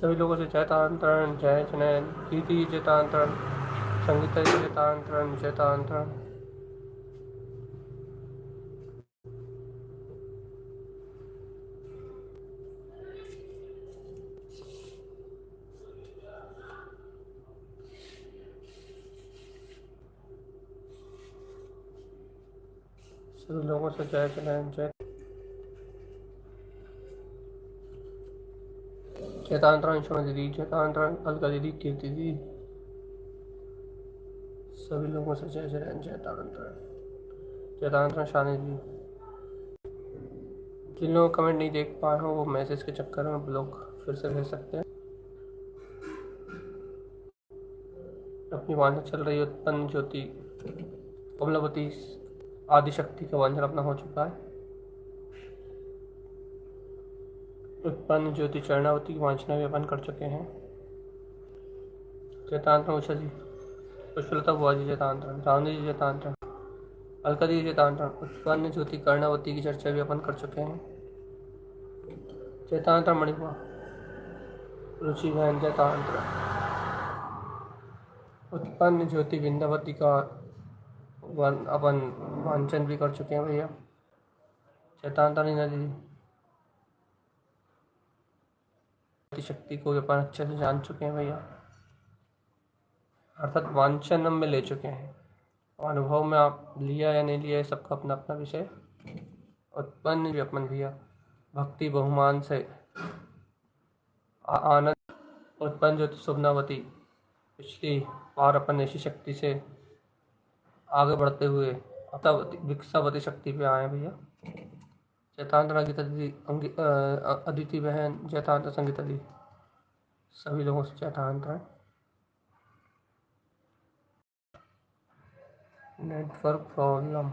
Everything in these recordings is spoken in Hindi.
सभी लोगों से चैतांतरण, जय जनैन, कीर्ति चैतांतरण, संगीता चैतांतरण, चैतांतरण। सभी लोगों से जय जनैन, जय चैतांतरण, शोभा दीदी, चैतांतरण, अलका दीदी, कीर्ति दीदी। सभी लोगों से जय जनैन, चैतांतरण, चैतांतरण, शानी दीदी। जिन लोग कमेंट नहीं देख पाए हो वो मैसेज के चक्कर में ब्लॉक फिर से भेज सकते हैं। अपनी वांछा चल रही है उत्पन्न ज्योति कमलावती आदिशक्ति का वांछन अपना हो चुका है। उत्पन्न ज्योति चरणावती की वांछना भी अपन कर चुके हैं। चैतांतरण उषा जी, पुष्पलता बुआ जी चैतांतरण, चांदी जी चैतांतरण, अलका जी चैतांतरण। उत्पन्न ज्योति कर्णावती की चर्चा भी अपन कर चुके हैं। चैतांतरण मणिपुआ, रुचि बहन चैतांतरण। उत्पन्न ज्योति विंध्यावती का अपन वांचन भी कर चुके हैं भैया। चैतांतरण नीना दीदी, शक्ति को भी अपन अच्छे से जान चुके हैं भैया, अर्थात वांचन में ले चुके हैं। अनुभव में आप लिया या नहीं लिया है सबका अपना अपना विषय। उत्पन्न भी अपन भैया भक्ति बहुमान से आनंद। उत्पन्न ज्योति शुभनावती पिछली बार अपन ऐसी शक्ति से आगे बढ़ते हुए विकसावती शक्ति पे आए भैया। चैतांतरण गीता दीदी, अदिति बहन, चैतांतरण संगीता दीदी। सभी लोगों से चैतांतरण। नेटवर्क प्रॉब्लम,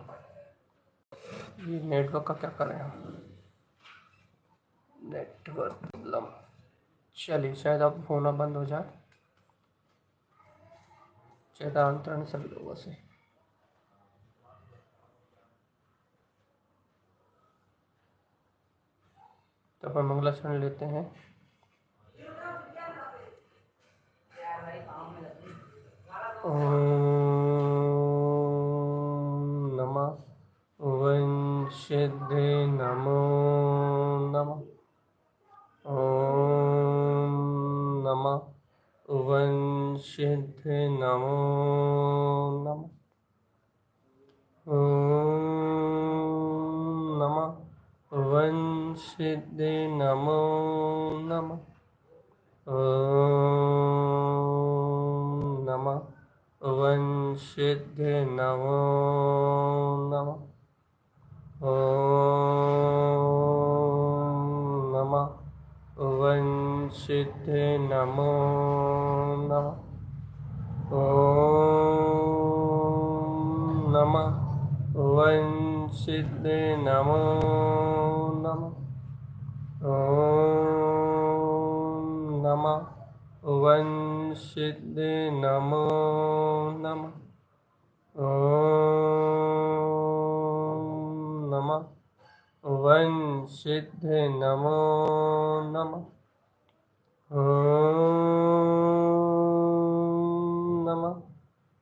ये नेटवर्क का क्या करें हम। नेटवर्क प्रॉब्लम, चलिए शायद अब होना बंद हो जाए। चैतांतरण सभी लोगों से। तो अपन मंगलाचरण लेते हैं। नमः वंशिद्धे नमो नमः। नमः वंशिद्धे नमो नमः। नमः वंशिद्धे नमो नमः। नमः वंशिद्धे नमो नमः। नमः वंशिद्धे नमो नमः। नमः वंशिद्धे नमो नमः। नमः वंशिद्धे नमो नमः। नमः वंशिद्धे नमो नमः। नमः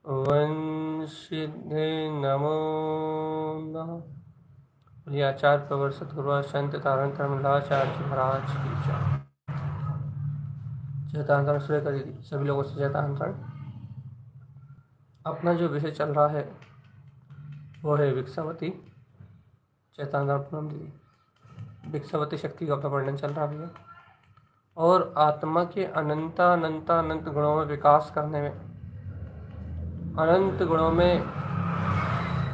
वंशिद्धे नमो नमः। बोलिए आचार्य प्रवर सद्गुरु संत तारण धर्मलाचार्य महाराज की जय। चैतांतरण सूर्य का दीदी, सभी लोगों से चैतांतरण। अपना जो विषय चल रहा है वो है विकसावती। चैतांतरण पूनम दीदी, विकसावती शक्ति का अपना वर्णन चल रहा है और आत्मा के अनंत गुणों में विकास करने में, अनंत गुणों में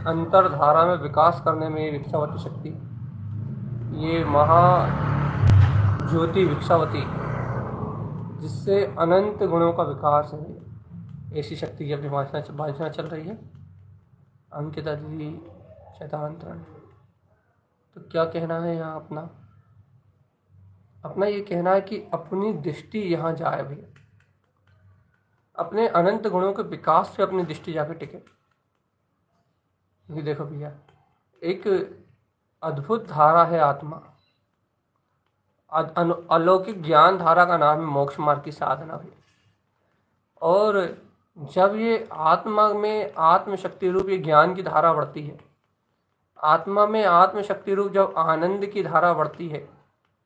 अंतरधारा में विकास करने में ये विकसावती शक्ति, ये महा ज्योति विकसावती जिससे अनंत गुणों का विकास है, ऐसी शक्ति की अपनी वासना चल रही है। अंकिता दीदी चैतांतरण। तो क्या कहना है यहाँ अपना ये कहना है कि अपनी दृष्टि यहाँ जाए भैया, अपने अनंत गुणों के विकास पे अपनी दृष्टि जाके टिके। क्योंकि देखो भैया, एक अद्भुत धारा है आत्मा। अलौकिक ज्ञान धारा का नाम है मोक्ष मार्ग की साधना भी। और जब ये आत्मा में आत्मशक्ति रूप ये ज्ञान की धारा बढ़ती है, आत्मा में आत्मशक्ति रूप जब आनंद की धारा बढ़ती है,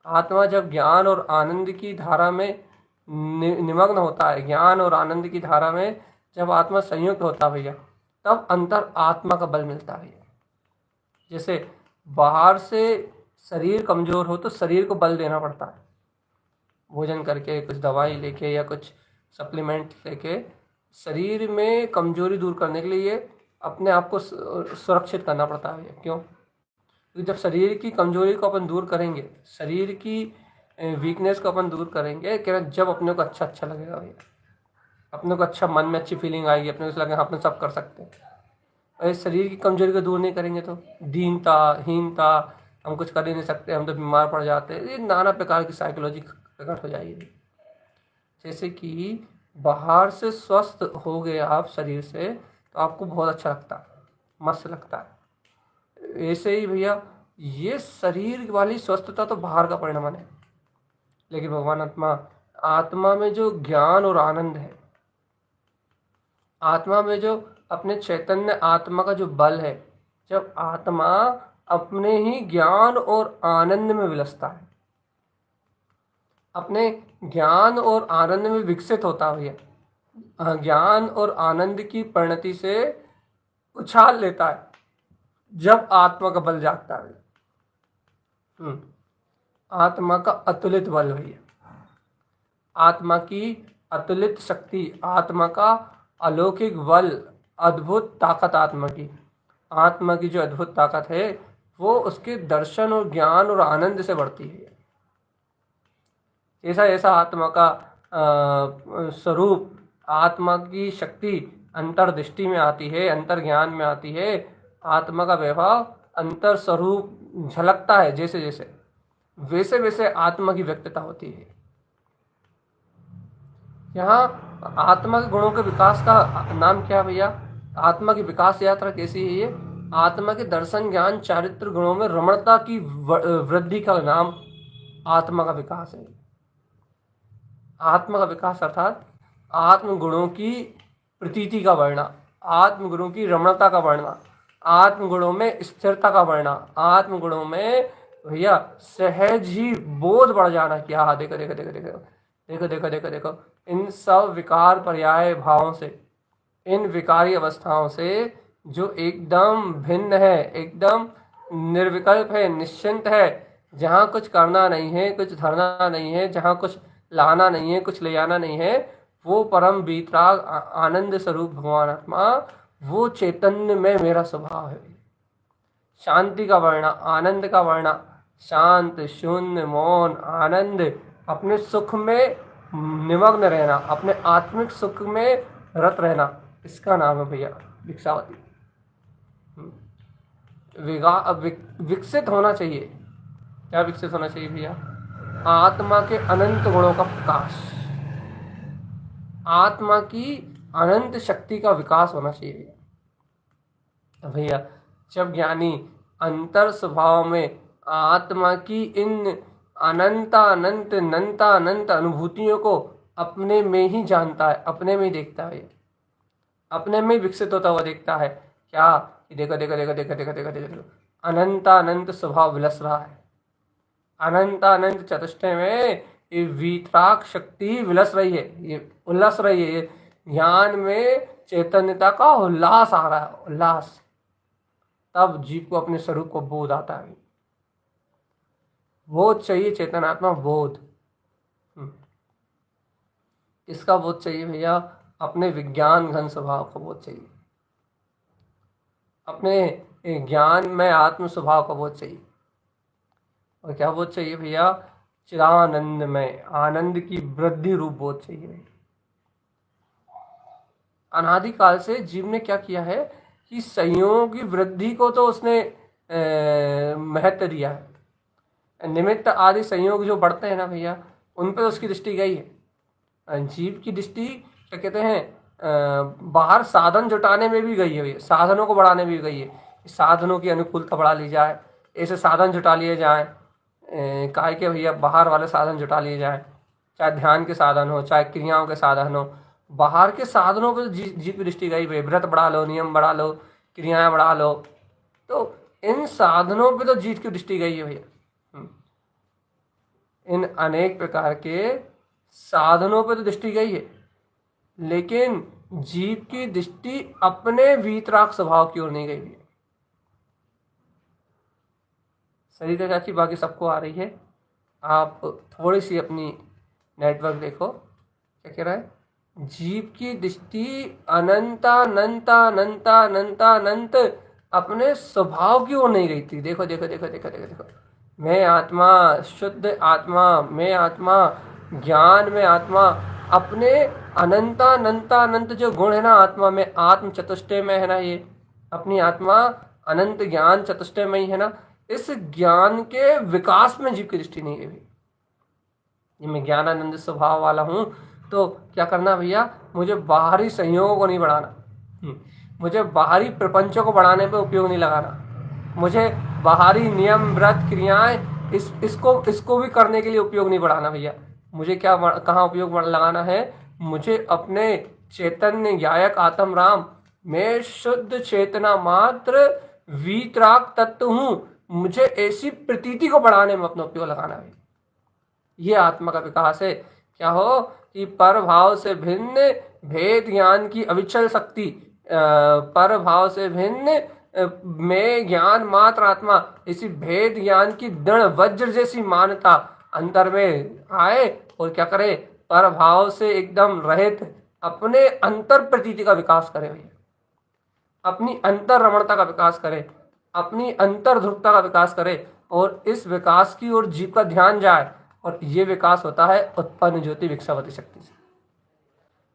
आत्मा जब ज्ञान और आनंद की धारा में निमग्न होता है, ज्ञान और आनंद की धारा में जब आत्मा संयुक्त होता है भैया, तब अंतर आत्मा का बल मिलता है भैया। जैसे बाहर से शरीर कमजोर हो तो शरीर को बल देना पड़ता है, भोजन करके, कुछ दवाई लेके या कुछ सप्लीमेंट लेके शरीर में कमजोरी दूर करने के लिए अपने आप को सुरक्षित करना पड़ता है भैया। क्यों? क्योंकि जब शरीर की कमजोरी को अपन दूर करेंगे, शरीर की वीकनेस को अपन दूर करेंगे, क्या जब अपने को अच्छा लगेगा भैया, अपने को अच्छा, मन में अच्छी फीलिंग आएगी, अपने को लगेगा अपन सब कर सकते हैं। और शरीर की कमजोरी को दूर नहीं करेंगे तो दीनता, हीनता, हम कुछ कर ही नहीं सकते, हम तो बीमार पड़ जाते हैं, ये नाना प्रकार की साइकोलॉजी प्रकट हो जाएगी। जैसे कि बाहर से स्वस्थ हो गए आप शरीर से तो आपको बहुत अच्छा लगता है, मस्त लगता है। ऐसे ही भैया ये शरीर वाली स्वस्थता तो बाहर का परिणाम है, लेकिन भगवान आत्मा में जो ज्ञान और आनंद है, आत्मा में जो अपने चैतन्य आत्मा का जो बल है, जब आत्मा अपने ही ज्ञान और आनंद में विलसता है, अपने ज्ञान और आनंद में विकसित होता है भैया, ज्ञान और आनंद की परिणति से उछाल लेता है, जब आत्मा का बल जागता है। आत्मा का अतुलित बल भैया, आत्मा की अतुलित शक्ति, आत्मा का अलौकिक बल, अद्भुत ताकत, आत्मा की जो अद्भुत ताकत है वो उसके दर्शन और ज्ञान और आनंद से बढ़ती है। ऐसा ऐसा आत्मा का स्वरूप, आत्मा की शक्ति अंतर्दृष्टि में आती है, अंतर ज्ञान में आती है, आत्मा का वैभव अंतर स्वरूप झलकता है, जैसे जैसे वैसे वैसे आत्मा की व्यक्तता होती है। यहाँ आत्मा के गुणों के विकास का नाम क्या भैया? आत्मा की विकास यात्रा कैसी है ये? आत्मा के दर्शन, ज्ञान, चारित्र गुणों में रमणता की वृद्धि का नाम आत्मा का विकास है। आत्मा का विकास अर्थात आत्म गुणों की प्रतीति का बढ़ना, आत्म गुणों की रमणता का बढ़ना, आत्म गुणों में स्थिरता का बढ़ना, आत्म गुणों में भैया सहज ही बोध बढ़ जाना कि हाँ देखो देखो देखो देखो देखो देखो देखो देखो इन सब विकार पर्याय भावों से, इन विकारी अवस्थाओं से जो एकदम भिन्न है, एकदम निर्विकल्प है, निश्चिंत है, जहाँ कुछ करना नहीं है, कुछ धरना नहीं है, जहाँ कुछ लाना नहीं है, कुछ ले जाना नहीं है, वो परम वीतराग आनंद स्वरूप भगवान आत्मा, वो चैतन्य में मेरा स्वभाव है। शांति का वर्णा, आनंद का वर्णा, शांत, शून्य, मौन, आनंद, अपने सुख में निमग्न रहना, अपने आत्मिक सुख में रत रहना, इसका नाम है भैया भिक्षावती। विकसित होना चाहिए। क्या विकसित होना चाहिए भैया? आत्मा के अनंत गुणों का प्रकाश, आत्मा की अनंत शक्ति का विकास होना चाहिए भैया। जब ज्ञानी अंतर स्वभाव में आत्मा की इन अनंत अनुभूतियों को अपने में ही जानता है, अपने में ही देखता है, अपने में ही विकसित होता हुआ देखता है, क्या देखो देखो देखो देखो देखो देखो देखो अनंत स्वभाव विलस रहा है, अनंत चतुष्टय में ये वीतराग शक्ति विलस रही है, ये उल्लास रही है, ये ज्ञान में चैतन्यता का उल्लास आ रहा है, उल्लास। तब जीव को अपने स्वरूप को बोध आता है। बोध चाहिए, चेतनात्मा बोध। इसका बोध चाहिए भैया? अपने विज्ञान घन स्वभाव का बोध चाहिए, अपने ज्ञान में आत्म स्वभाव का बोध चाहिए। और क्या बोध चाहिए भैया? चिदानंद में आनंद की वृद्धि रूप बोध चाहिए। अनादिकाल से जीव ने क्या किया है कि संयोग की वृद्धि को तो उसने महत्व दिया है। निमित्त आदि संयोग जो बढ़ते हैं ना भैया, उन पर उसकी दृष्टि गई है। जीव की दृष्टि क्या कहते हैं, बाहर साधन जुटाने में भी गई है भैया, साधनों को बढ़ाने में भी गई है। साधनों की अनुकूलता बढ़ा ली जाए, ऐसे साधन जुटा लिए जाए, काय के भैया बाहर वाले साधन जुटा लिए जाएं, चाहे ध्यान के साधन हो, चाहे क्रियाओं के साधन हो। बाहर के साधनों पर जीव की दृष्टि गई भाई, व्रत बढ़ा लो, नियम बढ़ा लो, क्रियाएं बढ़ा लो, तो इन साधनों पे तो जीव की दृष्टि गई है भैया। इन अनेक प्रकार के साधनों पे तो दृष्टि गई है, लेकिन जीव की दृष्टि अपने वीतराग स्वभाव की ओर नहीं गई है। सही तरह की बाकी सबको आ रही है। आप थोड़ी सी अपनी नेटवर्क देखो क्या कह रहा है। जीव की दृष्टि अनंता अनंता अनंता अनंता अनंत अपने स्वभाव की ओर नहीं गई थी। देखो देखो देखो देखो देखो देखो, मैं आत्मा, शुद्ध आत्मा, मैं आत्मा, ज्ञान में आत्मा, अपने अनंता अनंता अनंत जो गुण है ना आत्मा में, आत्म चतुष्टय में है ना, ये अपनी आत्मा अनंत ज्ञान चतुष्टय में ही है ना, इस ज्ञान के विकास में जीव की दृष्टि नहीं है। ये मैं ज्ञानानंद स्वभाव वाला हूँ, तो क्या करना भैया, मुझे बाहरी संयोगों को नहीं बढ़ाना, मुझे बाहरी प्रपंचों को बढ़ाने पे उपयोग नहीं लगाना, मुझे बाहरी नियम व्रत क्रियाएं इसको भी करने के लिए उपयोग नहीं बढ़ाना भैया। मुझे क्या कहाँ उपयोग लगाना है, मुझे अपने चैतन्य गायक आत्म राम, मैं शुद्ध चेतना मात्र वीतराग तत्व हूँ, मुझे ऐसी प्रतीति को बढ़ाने में अपना उपयोग लगाना है। ये आत्मा का विकास है। क्या हो कि पर भाव से भिन्न भेद ज्ञान की अविचल शक्ति, पर भाव से भिन्न में ज्ञान मात्र आत्मा, इसी भेद ज्ञान की दृढ़ वज्र जैसी मान्यता अंतर में आए और क्या करे, पर भाव से एकदम रहित अपने अंतर प्रतीति का विकास करे भैया, अपनी अंतर रमणता का विकास करे, अपनी अंतर ध्रुवता का विकास करे, और इस विकास की ओर जीव का ध्यान जाए। और ये विकास होता है उत्पन्न ज्योति विक्षावती शक्ति से।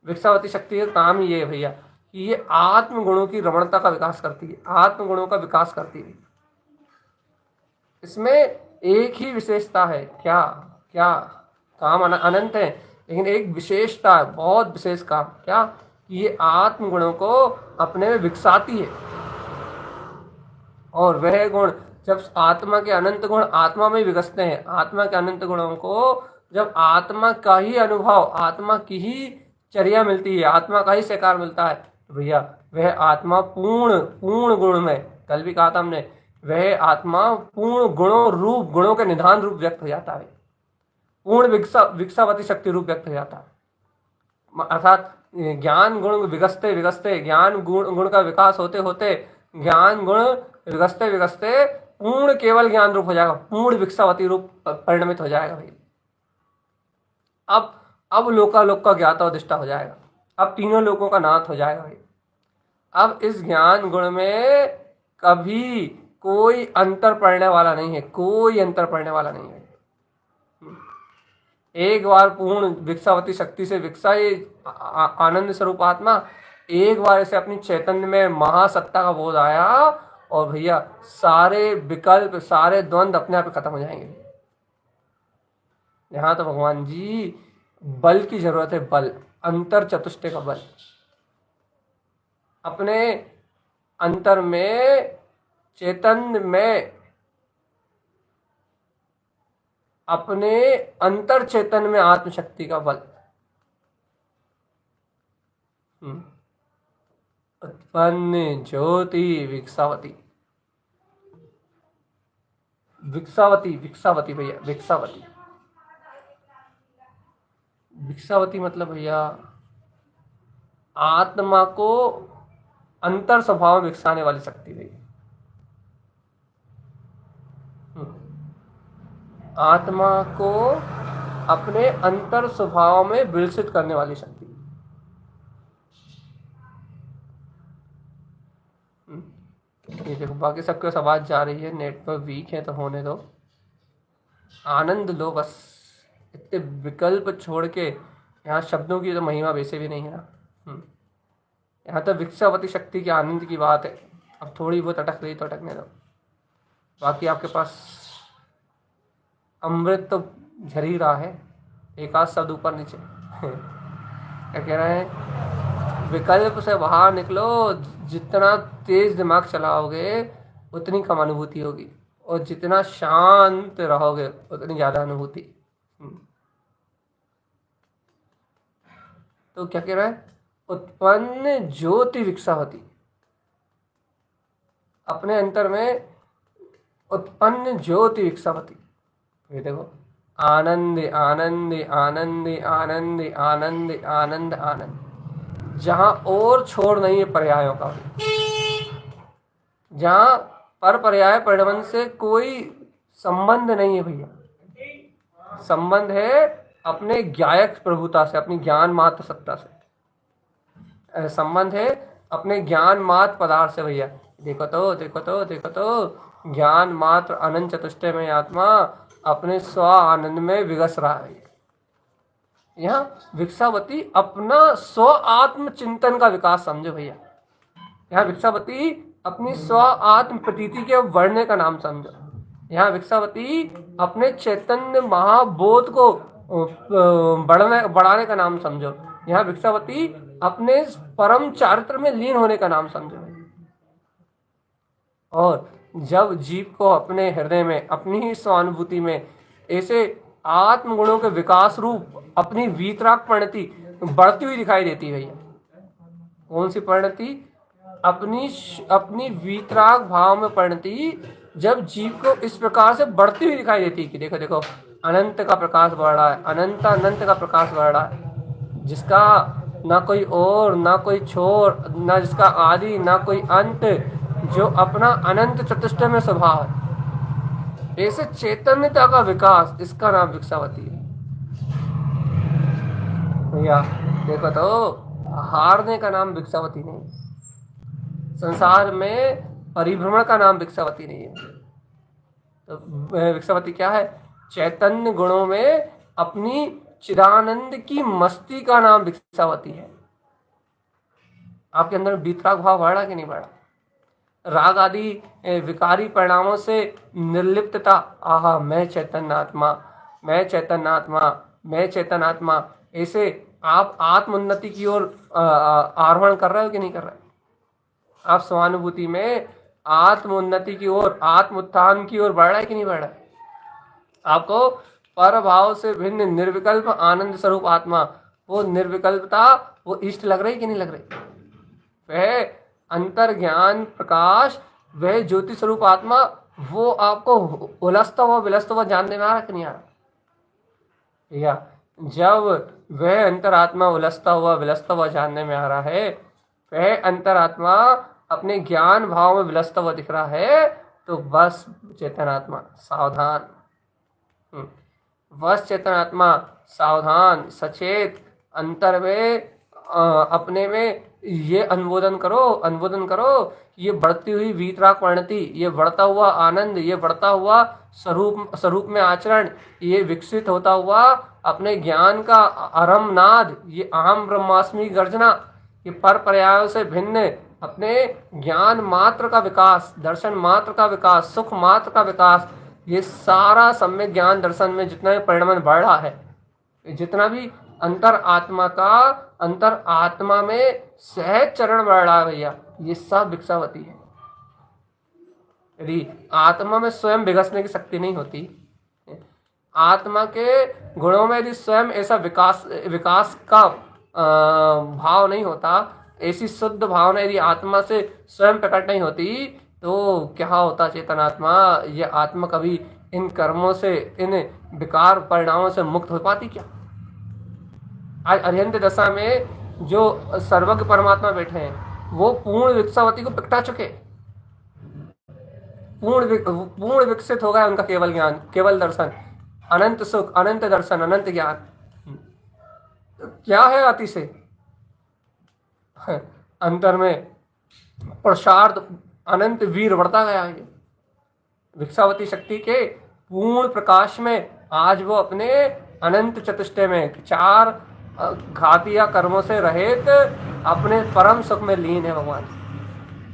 विक्षावती शक्ति का काम ही ये है भैया कि ये आत्म गुणों की रमणता का विकास करती है, आत्म गुणों का विकास करती है। इसमें एक ही विशेषता है, क्या क्या काम अनंत है, लेकिन एक विशेषता है, बहुत विशेष काम, क्या कि ये आत्म गुणों को अपने में विकसाती है। और वह गुण जब आत्मा के अनंत गुण आत्मा में विकसते हैं, आत्मा के अनंत गुणों को जब आत्मा का ही अनुभव, आत्मा की ही चर्या मिलती है, आत्मा का ही स्वीकार मिलता है, तो भैया वह आत्मा पूर्ण पूर्ण गुण में, कल भी कहा था हमने, वह आत्मा पूर्ण गुणों रूप, गुणों के निधान रूप व्यक्त हो जाता है, पूर्ण विकसावती शक्ति रूप व्यक्त हो जाता है। अर्थात ज्ञान गुण विकसते विकसते, ज्ञान गुण का विकास होते होते, ज्ञान गुण विकसते विकसते पूर्ण केवल ज्ञान रूप हो जाएगा, पूर्ण विकसावती रूप परिणमित हो जाएगा भाई। अब लोकालोक का ज्ञाता उदिष्टा हो जाएगा, अब तीनों लोगों का नाथ हो जाएगा भाई। अब इस ज्ञान गुण में कभी कोई अंतर पड़ने वाला नहीं है, कोई अंतर पड़ने वाला नहीं है। एक बार पूर्ण विकसावती शक्ति से विकसा ये आनंद स्वरूप आत्मा, एक बार ऐसे अपनी चैतन्य में महासत्ता का बोध आया और भैया सारे विकल्प, सारे द्वंद्व अपने आप खत्म हो जाएंगे। यहाँ तो भगवान जी बल की जरूरत है, बल, अंतर चतुष्टय का बल, अपने अंतर में, चैतन्य में, अपने अंतर चेतन में आत्मशक्ति का बल, उत्पन्न ज्योति विकसावती, विकसावती विकसावती भैया, विकसावती विकसावती मतलब भैया आत्मा को अंतर स्वभाव में विकसाने वाली शक्ति भैया, आत्मा को अपने अंतर स्वभाव में विलसित करने वाली शक्ति। ये देखो बाकी सबके आवाज जा रही है, नेटवर्क वीक है तो होने दो, आनंद लो बस। इतने विकल्प छोड़ के, यहाँ शब्दों की तो महिमा वैसे भी नहीं है ना, यहाँ तो विकसावती शक्ति के आनंद की बात है। अब थोड़ी बहुत अटक रही तो अटकने दो, बाकी आपके पास अमृत तो झर ही रहा है, एक आध शब्द ऊपर नीचे क्या कह रहे हैं, विकल्प से बाहर निकलो, जितना तेज दिमाग चलाओगे उतनी कम अनुभूति होगी, और जितना शांत रहोगे उतनी ज्यादा अनुभूति। तो क्या कह रहा है, उत्पन्न ज्योति विकसावती, अपने अंतर में उत्पन्न ज्योति विकसावती। ये देखो, आनंद आनंद आनंद आनंद आनंद आनंद आनंद, जहां और छोड़ नहीं है पर्यायों का, जहां पर पर्याय परिणमन से कोई संबंध नहीं है भैया, संबंध है अपने ज्ञायक प्रभुता से, अपनी ज्ञान मात्र सत्ता से, संबंध है अपने ज्ञान मात्र पदार्थ से भैया। देखो तो देखो तो देखो तो, ज्ञान मात्र अनंत चतुष्टय में आत्मा अपने स्व आनंद में विगस रहा है। यहाँ विकसावती अपना स्व आत्म चिंतन का विकास समझो भैया। यहाँ विकसावती अपनी स्व आत्म प्रतीति के बढ़ने का नाम समझो। यहाँ विकसावती अपने चैतन्य महाबोध को बढ़ाने का नाम समझो। यहाँ विकसावती अपने परम चारित्र में लीन होने का नाम समझो। और जब जीव को अपने हृदय में, अपनी ही स्वानुभूति में ऐसे आत्मगुणों के विकास रूप अपनी वीतराग परिणति बढ़ती हुई दिखाई देती है भैया। कौन सी परिणति? अपनी वीतराग भाव में परिणति जब जीव को इस प्रकार से बढ़ती हुई दिखाई देती है कि देखो देखो, अनंत का प्रकाश बढ़ रहा है, अनंत अनंत का प्रकाश बढ़ रहा है, जिसका ना कोई और ना कोई छोर, ना जिसका आदि ना कोई अंत, जो अपना अनंत चतुष्टय में स्वभाव है। ऐसे चैतन्यता का विकास, इसका नाम विकसावती है भैया। देखो तो, हारने का नाम विकसावती नहीं, संसार में परिभ्रमण का नाम विकसावती नहीं है। तो विकसावती क्या है? चैतन्य गुणों में अपनी चिदानंद की मस्ती का नाम विकसावती है। आपके अंदर वीतराग भाव बढ़ा कि नहीं बढ़ा? राग आदि विकारी परिणामों से निर्लिप्तता, आहा मैं चैतन्य आत्मा, मैं चैतन्य आत्मा, मैं चैतन्य आत्मा, ऐसे आप आत्मोन्नति की ओर आरोहण कर रहे हो कि नहीं कर रहे? आप स्वानुभूति में आत्मोन्नति की ओर, आत्म उत्थान की ओर बढ़ रहा है कि नहीं बढ़ रहा है? आपको पर भाव से भिन्न निर्विकल्प आनंद स्वरूप आत्मा, वो निर्विकल्पता, वो इष्ट लग रही कि नहीं लग रही? वह अंतर ज्ञान प्रकाश, वह ज्योति स्वरूप आत्मा, वो आपको उलझता हुआ विलसता हुआ जानने में आ रहा कि नहीं आ रहा? या जब वह अंतरात्मा उलझता हुआ विलसता हुआ जानने में आ रहा है, वह अंतरात्मा अपने ज्ञान भाव में विलसता हुआ दिख रहा है, तो बस चेतनात्मा सावधान, बस चेतनात्मा सावधान, सचेत, अंतर में अपने में ये अनुमोदन करो, ये बढ़ती हुई वीतराग परिणति, ये बढ़ता हुआ आनंद, ये बढ़ता हुआ स्वरूप में आचरण, ये विकसित होता हुआ अपने ज्ञान का अरमनाद, ये अहम ब्रह्मास्मि गर्जना, ये पर पर्यायों से भिन्न अपने ज्ञान मात्र का विकास, दर्शन मात्र का विकास, सुख मात्र का विकास, ये सारा सम्यक ज्ञान दर्शन में जितना भी परिणमन बढ़ रहा है, जितना भी अंतर आत्मा में सहज चरण बढ़ रहा है भैया, ये सब विकसावती है। यदि आत्मा में स्वयं विकसने की शक्ति नहीं होती, आत्मा के गुणों में यदि स्वयं ऐसा विकास का भाव नहीं होता, ऐसी शुद्ध भावना यदि आत्मा से स्वयं प्रकट नहीं होती, तो क्या होता चेतनात्मा? ये आत्मा कभी इन कर्मों से, इन विकार परिणामों से मुक्त हो पाती क्या? आज अरिहंत दशा में जो सर्वज्ञ परमात्मा बैठे हैं, वो पूर्ण विकसावती को प्रगटा चुके, पूर्ण विकसित हो गया उनका केवल ज्ञान, केवल दर्शन, अनंत सुख, अनंत दर्शन, अनंत ज्ञान। क्या है अति से? अंतर में प्रसाद अनंत वीर बढ़ता गया है। विकसावती शक्ति के पूर्ण प्रकाश में आज वो अपने अनंत चतुष्टय में, चार घातिया कर्मों से रहित अपने परम सुख में लीन है भगवान।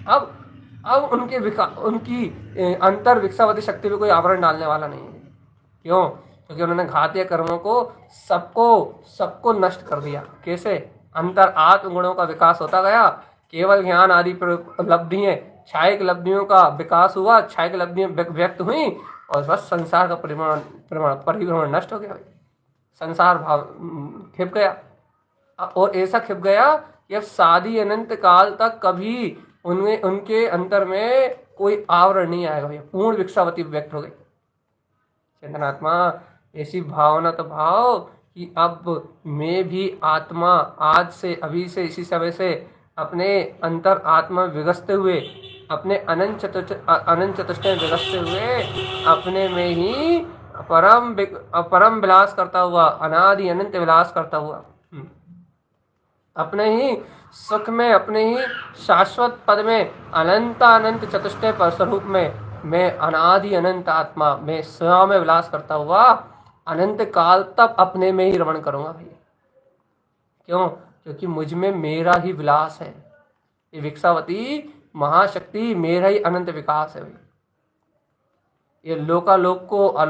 अब उनकी अंतर विकसावती शक्ति में कोई आवरण डालने वाला नहीं है। क्यों? क्योंकि उन्होंने घातीय कर्मों को सबको नष्ट कर दिया। कैसे? अंतर आत्म गुणों का विकास होता गया, केवल ज्ञान आदि पर उपलब्धि है, क्षायिक लब्धियों का विकास हुआ, क्षायिक लब्धियां व्यक्त हुई और बस संसार का परिभ्रमण नष्ट हो गया। संसार भाव खिप गया, और ऐसा खिप गया कि अब सादी अनंत काल तक कभी उनमें उनके अंतर में कोई आवरण नहीं आएगा भैया। पूर्ण भिक्षावती व्यक्त हो गई चेतनात्मा। ऐसी भावना तो भाव कि अब मैं भी आत्मा आज से, अभी से, इसी समय से अपने अंतर आत्मा विगसते हुए, अपने अनंत चतुष्टय विगसते हुए अपने में ही परम विलास करता हुआ, अनादि अनंत विलास करता हुआ, अपने ही सुख में, अपने ही शाश्वत पद में, अनंत चतुष्टय पर स्वरूप में मैं अनादि अनंत आत्मा में स्वयं में विलास करता हुआ अनंत काल तक अपने में ही रमण करूंगा भैया। क्यों? क्योंकि मुझ में मेरा ही विलास है। ये भिक्षावती महाशक्ति मेरा ही अनंत विकास है भैया। ये लोकालोक को,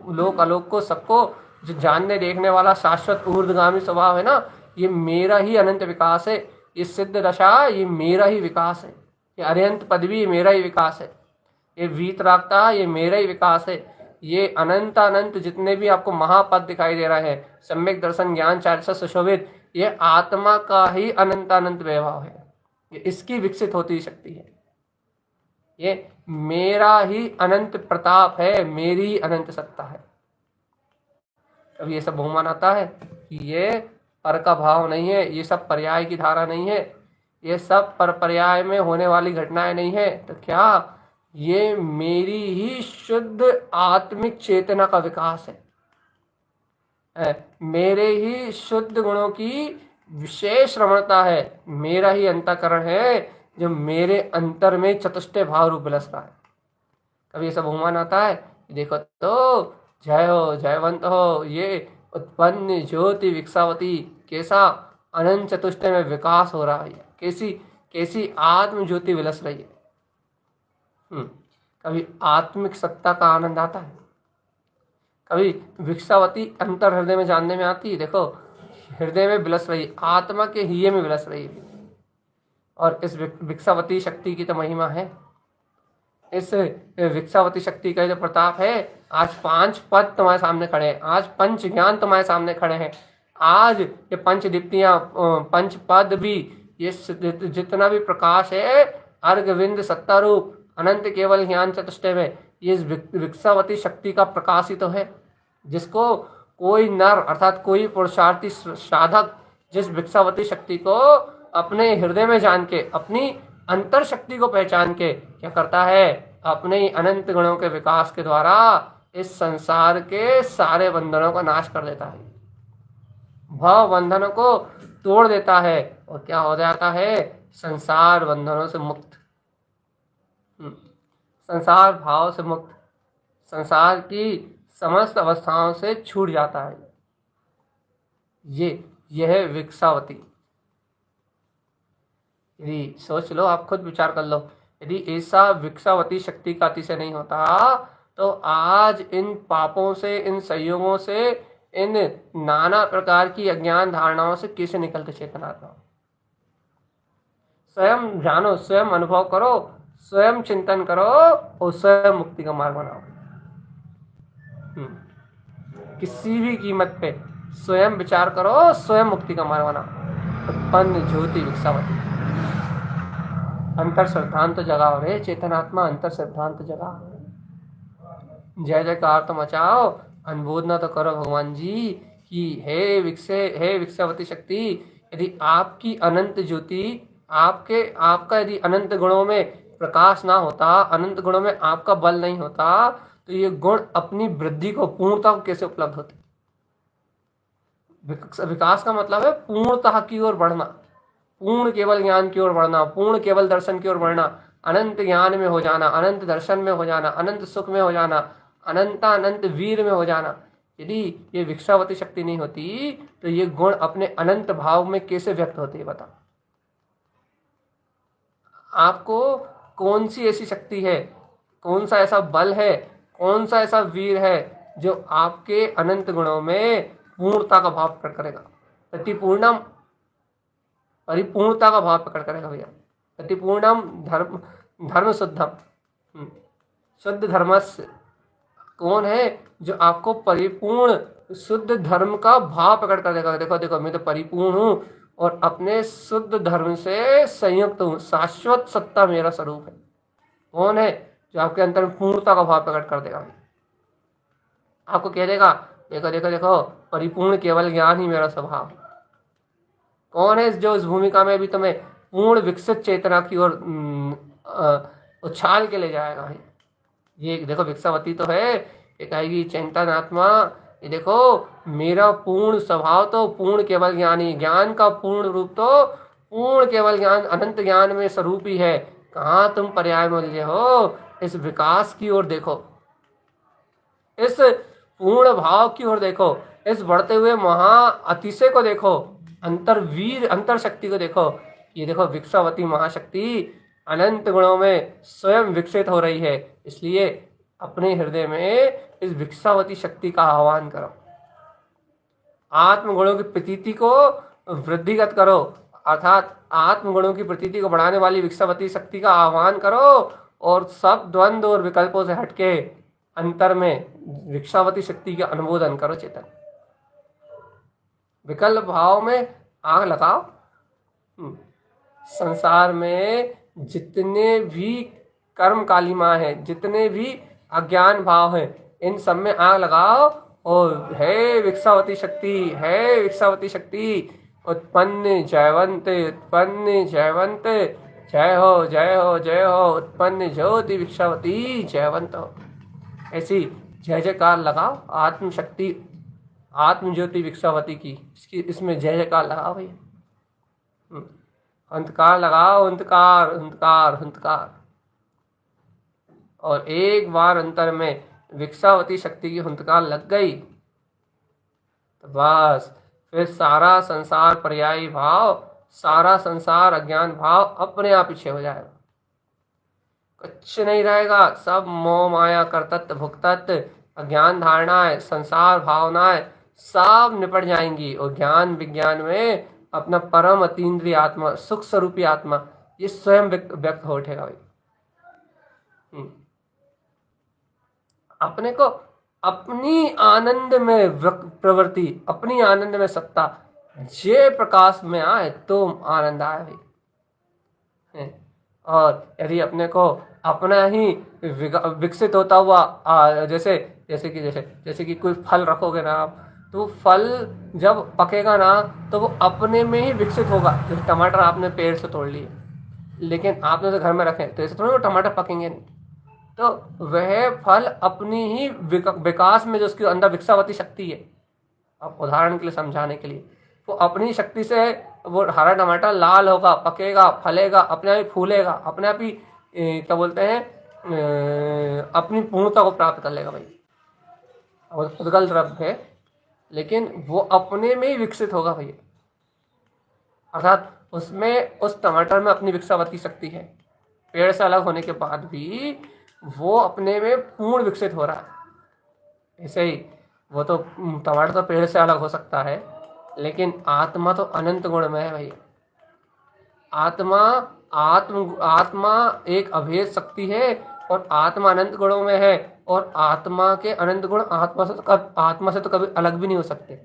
लोक आलोक को, सबको जो जानने देखने वाला शाश्वत ऊर्ध्वगामी स्वभाव है ना, ये मेरा ही अनंत विकास है। ये सिद्ध दशा ये मेरा ही विकास है। ये अरिहंत पदवी मेरा ही विकास है। ये वीतरागता ये मेरा ही विकास है। ये अनंत जितने भी आपको महापद दिखाई दे रहा है, सम्यक दर्शन ज्ञान चार्य से सुशोभित, ये आत्मा का ही अनंत वैभव है। ये इसकी विकसित होती शक्ति है। ये मेरा ही अनंत प्रताप है, मेरी अनंत सत्ता है। अब ये सब बहुमान आता है कि ये पर का भाव नहीं है, ये सब पर्याय की धारा नहीं है, ये सब पर पर्याय में होने वाली घटनाएं नहीं है। तो क्या ये मेरी ही शुद्ध आत्मिक चेतना का विकास है, मेरे ही शुद्ध गुणों की विशेष रमणता है, मेरा ही अंतःकरण है जो मेरे अंतर में चतुष्टय भाव रूप विलस रहा है। कभी ये सब बहुमान आता है, देखो तो जय हो, जयवंत हो, ये उत्पन्न ज्योति भिक्षावती कैसा अनंत चतुष्टय में विकास हो रहा है, कैसी आत्म ज्योति विलस रही है। कभी आत्मिक सत्ता का आनंद आता है, कभी भिक्षावती अंतर हृदय में जानने में आती है। देखो हृदय में विलस रही, आत्मा के हिये में विलस रही है। और इस भिक्षावती शक्ति की तो महिमा है। इस भिक्षावती शक्ति का जो प्रताप है, आज 5 पद तुम्हारे सामने खड़े हैं, आज 5 ज्ञान तुम्हारे सामने खड़े हैं, आज ये 5 दीप्तियां, 5 पद भी, ये जितना भी प्रकाश है अर्घविंद सत्ता रूप अनंत केवल ज्ञान चतुष्टय में, ये भिक्षावती शक्ति का प्रकाश ही तो है। जिसको कोई नर अर्थात कोई पुरुषार्थी साधक जिस भिक्षावती शक्ति को अपने हृदय में जान के, अपनी अंतर शक्ति को पहचान के क्या करता है, अपने ही अनंत गुणों के विकास के द्वारा इस संसार के सारे बंधनों का नाश कर देता है, भाव बंधनों को तोड़ देता है और क्या हो जाता है, संसार बंधनों से मुक्त, संसार भाव से मुक्त, संसार की समस्त अवस्थाओं से छूट जाता है। यह भिक्षावती। यदि सोच लो, आप खुद विचार कर लो, यदि ऐसा भिक्षावती शक्ति का अतिशय नहीं होता तो आज इन पापों से, इन संयोगों से, इन नाना प्रकार की अज्ञान धारणाओं से कैसे निकलते चेतनात्मा। स्वयं जानो, स्वयं अनुभव करो, स्वयं चिंतन करो और स्वयं मुक्ति का मार्ग बनाओ। किसी भी कीमत पे स्वयं विचार करो, स्वयं मुक्ति का मार्ग बनाओ। उत्पन्न ज्योति भिक्षावती। अंतर सिद्धांत जगाओ रे चेतनात्मा, अंतर सिद्धांत जगाओ। जय जयकार तो मचाओ, अनुमोदना तो करो भगवान जी कि हे भिक्षावती शक्ति, यदि आपकी अनंत ज्योति, आपका यदि अनंत गुणों में प्रकाश ना होता, अनंत गुणों में आपका बल नहीं होता, तो ये गुण अपनी वृद्धि को पूर्णता को कैसे उपलब्ध होते। विकास का मतलब है पूर्णता की ओर बढ़ना, पूर्ण केवल ज्ञान की ओर बढ़ना, पूर्ण केवल दर्शन की ओर बढ़ना, अनंत ज्ञान में हो जाना, अनंत दर्शन में हो जाना, अनंत सुख में हो जाना, अनंत वीर में हो जाना। यदि ये भिक्षावती शक्ति नहीं होती तो ये गुण अपने अनंत भाव में कैसे व्यक्त होते, बताओ। आपको कौन सी ऐसी शक्ति है, कौन सा ऐसा बल है, कौन सा ऐसा वीर है जो आपके अनंत गुणों में पूर्णता का भाव प्रकट करेगा, परिपूर्णता का भाव प्रकट करेगा भैया। प्रतिपूर्णम धर्म शुद्धम, शुद्ध धर्मस्य, कौन है जो आपको परिपूर्ण शुद्ध धर्म का भाव प्रकट कर देगा। देखो देखो मैं तो परिपूर्ण हूँ और अपने शुद्ध धर्म से संयुक्त हूँ, शाश्वत सत्ता मेरा स्वरूप है। कौन है जो आपके अंतर में पूर्णता का भाव प्रकट कर देगा, आपको कह देगा देखो देखो देखो परिपूर्ण केवल ज्ञान ही मेरा स्वभाव है। कौन है जो इस भूमिका में भी तुम्हें पूर्ण विकसित चेतना की ओर उछाल के ले जाएगा भाई। ये देखो भिक्षावती तो है, ये कहेगी चिंतन आत्मा, ये देखो मेरा पूर्ण स्वभाव तो पूर्ण केवल ज्ञानी, ज्ञान का पूर्ण रूप तो पूर्ण केवल ज्ञान अनंत ज्ञान में स्वरूप ही है। कहाँ तुम पर्याय मूल्य हो, इस विकास की ओर देखो, इस पूर्ण भाव की ओर देखो, इस बढ़ते हुए महा अतिशय को देखो, अंतरवीर अंतर शक्ति को देखो। ये देखो भिक्षावती महाशक्ति अनंत गुणों में स्वयं विकसित हो रही है। इसलिए अपने हृदय में इस भिक्षावती शक्ति का आह्वान करो, आत्मगुणों की प्रतीति को वृद्धिगत करो, अर्थात आत्मगुणों की प्रतीति को बढ़ाने वाली भिक्षावती शक्ति का आह्वान करो और सब द्वंद्व और विकल्पों से हटके अंतर में भिक्षावती शक्ति का अनुमोदन करो। चेतन विकल्प भाव में आग लगाओ। संसार में जितने भी कर्म कालिमा है, जितने भी अज्ञान भाव है, इन सब में आग लगाओ और है भिक्षावती शक्ति, है भिक्षावती शक्ति उत्पन्न जयवंत, उत्पन्न जयवंत, जय हो जय हो जय हो, उत्पन्न ज्योति भिक्षावती जयवंत हो। ऐसी जय जयकार लगाओ आत्मशक्ति आत्म ज्योति भिक्षावती की, इसमें जय जयकार लगाओ भैया, अंतकार लगाओ, अंतकार अंतकार अंतकार। और एक बार अंतर में भिक्षावती शक्ति की हुंकार लग गई तो बस फिर सारा संसार पर्यायी भाव, सारा संसार अज्ञान भाव अपने आप पीछे हो जाएगा, कुछ नहीं रहेगा। सब मोह माया कर्तृत्व भुक्तत्व अज्ञान धारणाएं संसार भावनाएं सब निपट जाएंगी और ज्ञान विज्ञान में अपना परम अतीन्द्रिय आत्मा सुख स्वरूपी आत्मा ये स्वयं व्यक्त हो उठेगा भाई। अपने को अपनी आनंद में प्रवृत्ति, अपनी आनंद में सत्ता जे प्रकाश में आए तो आनंद आए भाई। और यदि अपने को अपना ही विकसित होता हुआ जैसे जैसे कि जैसे कि कोई फल रखोगे ना आप, तो फल जब पकेगा ना तो वो अपने में ही विकसित होगा। जैसे टमाटर आपने पेड़ से तोड़ लिए, लेकिन आपने तो घर में रखे तो ऐसे थोड़ी वो टमाटर पकेंगे नहीं, तो वह फल अपनी ही विकास में जो उसके अंदर भिक्षावती शक्ति है, अब उदाहरण के लिए समझाने के लिए, वो अपनी शक्ति से वो हरा टमाटर लाल होगा, पकेगा, फलेगा, अपने आप ही फूलेगा, अपने आप ही क्या बोलते हैं अपनी पूर्णता को प्राप्त कर लेगा भाई। और उद्गल द्रव्य है लेकिन वो अपने में ही विकसित होगा भैया, अर्थात उसमें उस टमाटर में अपनी भिक्षावती शक्ति है। पेड़ से अलग होने के बाद भी वो अपने में पूर्ण विकसित हो रहा है। ऐसे ही वो तो टमाटर तो पेड़ से अलग हो सकता है, लेकिन आत्मा तो अनंत गुण में है भैया। आत्मा एक अभेद शक्ति है और आत्मा अनंत गुणों में है, और आत्मा के अनंत गुण आत्मा से तो कभी अलग भी नहीं हो सकते।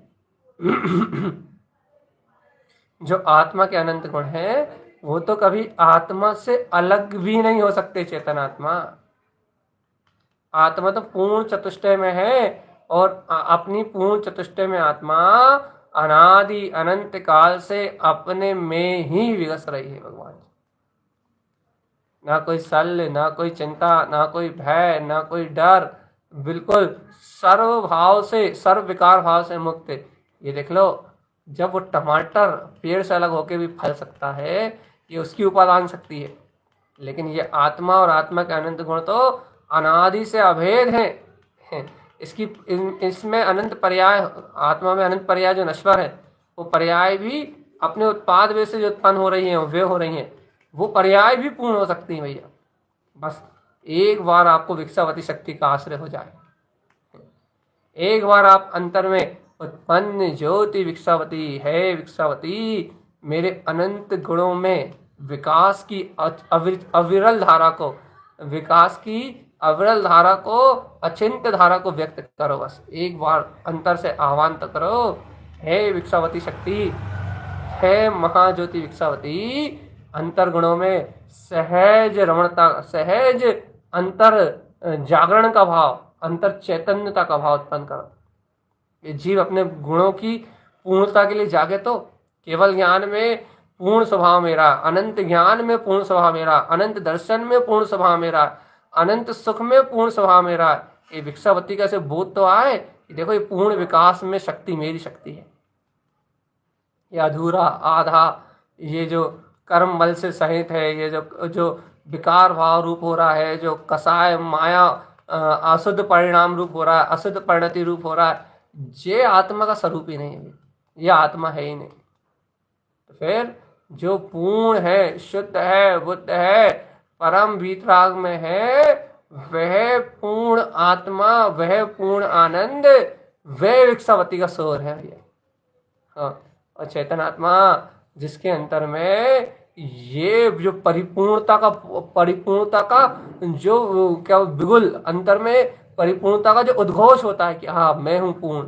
जो आत्मा के अनंत गुण है वो तो कभी आत्मा से अलग भी नहीं हो सकते। चेतन आत्मा तो पूर्ण चतुष्टय में है और अपनी पूर्ण चतुष्टय में आत्मा अनादि अनंत काल से अपने में ही विकस रही है भगवान। ना कोई शल्य, ना कोई चिंता, ना कोई भय, ना कोई डर, बिल्कुल सर्व भाव से, सर्व विकार भाव से मुक्त। ये देख लो, जब वो टमाटर पेड़ से अलग होकर भी फल सकता है, ये उसकी उपादान शक्ति है, लेकिन ये आत्मा और आत्मा के अनंत गुण तो अनादि से अभेद हैं। इसमें अनंत पर्याय, आत्मा में अनंत पर्याय जो नश्वर है, वो पर्याय भी अपने उत्पाद वे से जो उत्पन्न हो रही हैं, वे हो रही हैं, वो पर्याय भी पूर्ण हो सकती है भैया। बस एक बार आपको भिक्षावती शक्ति का आश्रय हो जाए, एक बार आप अंतर में उत्पन्न ज्योति भिक्षावती है, भिक्षावती मेरे अनंत गुणों में विकास की अविरल धारा को, विकास की अविरल धारा को, अचिंत्य धारा को व्यक्त करो। बस एक बार अंतर से आह्वान तो करो, हे विक्षावती शक्ति, हे महाज्योति विक्षावती, अंतर गुणों में सहज रमणता, सहज अंतर जागरण का भाव, अंतर चैतन्यता का भाव उत्पन्न करो। ये जीव अपने गुणों की पूर्णता के लिए जागे तो केवल ज्ञान में पूर्ण स्वभाव मेरा, अनंत ज्ञान में पूर्ण स्वभाव मेरा, अनंत दर्शन में पूर्ण स्वभाव मेरा, अनंत सुख में पूर्ण स्वभाव मेरा। ये विक्षावती का से बोध तो आए कि देखो ये पूर्ण विकास में शक्ति मेरी शक्ति है। ये अधूरा आधा, ये जो कर्म बल से सहित है, ये जो विकार भाव रूप हो रहा है, जो कसाय माया अशुद्ध परिणाम रूप हो रहा है, अशुद्ध परिणति रूप हो रहा है, ये आत्मा का स्वरूप ही नहीं है, ये आत्मा है ही नहीं। तो फिर जो पूर्ण है, शुद्ध है, बुद्ध है, परम वीतराग में है, वह पूर्ण आत्मा, वह पूर्ण आनंद, वह विक्षावती का शोर है भैया। हाँ, और चैतन आत्मा जिसके अंतर में ये जो परिपूर्णता का जो क्या बिगुल, अंतर में परिपूर्णता का जो उद्घोष होता है कि हाँ मैं हूँ पूर्ण,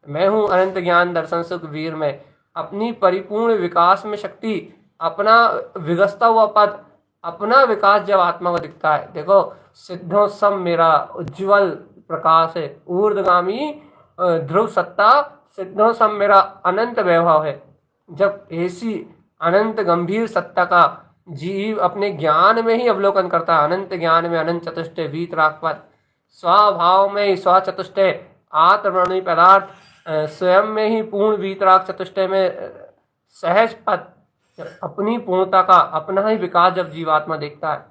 मैं हूँ अनंत ज्ञान दर्शन सुख वीर में, अपनी परिपूर्ण विकास में शक्ति, अपना विगसता हुआ पद, अपना विकास जब आत्मा को दिखता है, देखो सिद्धों सब मेरा उज्ज्वल प्रकाश है, ऊर्ध्वगामी ध्रुव सत्ता, सिद्धों सब मेरा अनंत वैभव है। जब ऐसी अनंत गंभीर सत्ता का जीव अपने ज्ञान में ही अवलोकन करता है, अनंत ज्ञान में अनंत चतुष्टय वीतराग पद, स्वभाव में ही स्वचतुष्टय आत्मवर्णी पदार्थ, स्वयं में ही पूर्ण वीतराग चतुष्टय में सहज पद, अपनी पूर्णता का अपना ही विकास जब जीवात्मा देखता है,